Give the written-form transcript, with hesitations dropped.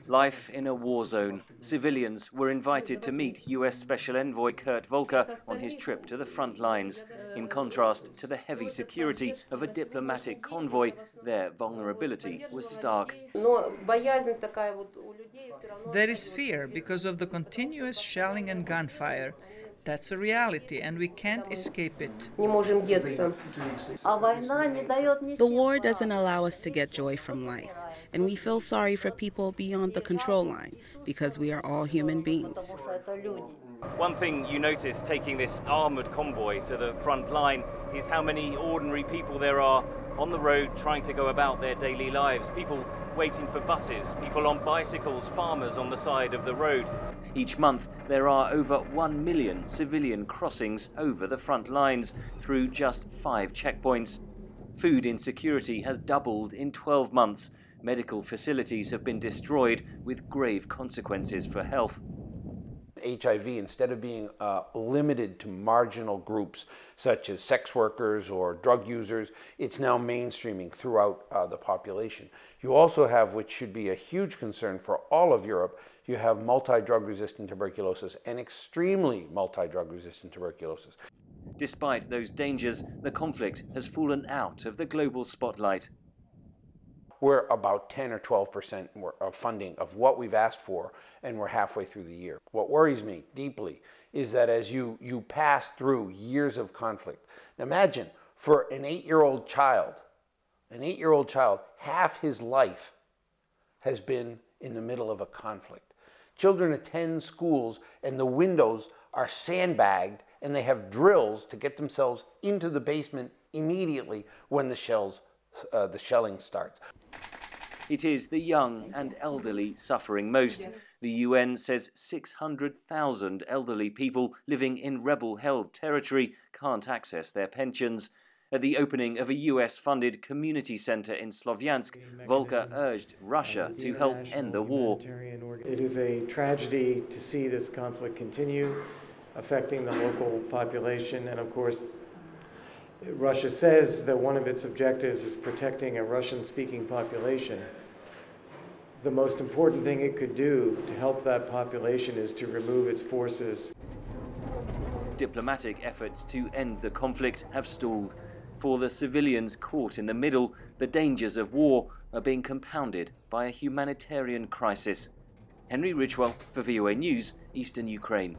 Life in a war zone. Civilians were invited to meet US Special Envoy Kurt Volker on his trip to the front lines. In contrast to the heavy security of a diplomatic convoy, their vulnerability was stark. There is fear because of the continuous shelling and gunfire. That's a reality, and we can't escape it. The war doesn't allow us to get joy from life, and we feel sorry for people beyond the control line because we are all human beings. One thing you notice taking this armoured convoy to the front line is how many ordinary people there are on the road trying to go about their daily lives. People waiting for buses, people on bicycles, farmers on the side of the road. Each month there are over 1 million civilian crossings over the front lines through just 5 checkpoints. Food insecurity has doubled in 12 months. Medical facilities have been destroyed with grave consequences for health. HIV, instead of being limited to marginal groups such as sex workers or drug users, it's now mainstreaming throughout the population. You also have, which should be a huge concern for all of Europe, you have multi-drug resistant tuberculosis and extremely multi-drug resistant tuberculosis. Despite those dangers, the conflict has fallen out of the global spotlight. We're about 10 or 12% of funding of what we've asked for, and we're halfway through the year. What worries me deeply is that as you pass through years of conflict, imagine for an 8-year-old child, half his life has been in the middle of a conflict. Children attend schools and the windows are sandbagged and they have drills to get themselves into the basement immediately when the shelling starts. It is the young and elderly suffering most. The UN says 600,000 elderly people living in rebel-held territory can't access their pensions. At the opening of a US-funded community center in Slovyansk, Volker urged Russia to help end the war. It is a tragedy to see this conflict continue, affecting the local population, and of course, Russia says that one of its objectives is protecting a Russian-speaking population. The most important thing it could do to help that population is to remove its forces. Diplomatic efforts to end the conflict have stalled. For the civilians caught in the middle, the dangers of war are being compounded by a humanitarian crisis. Henry Ridgwell for VOA News, Eastern Ukraine.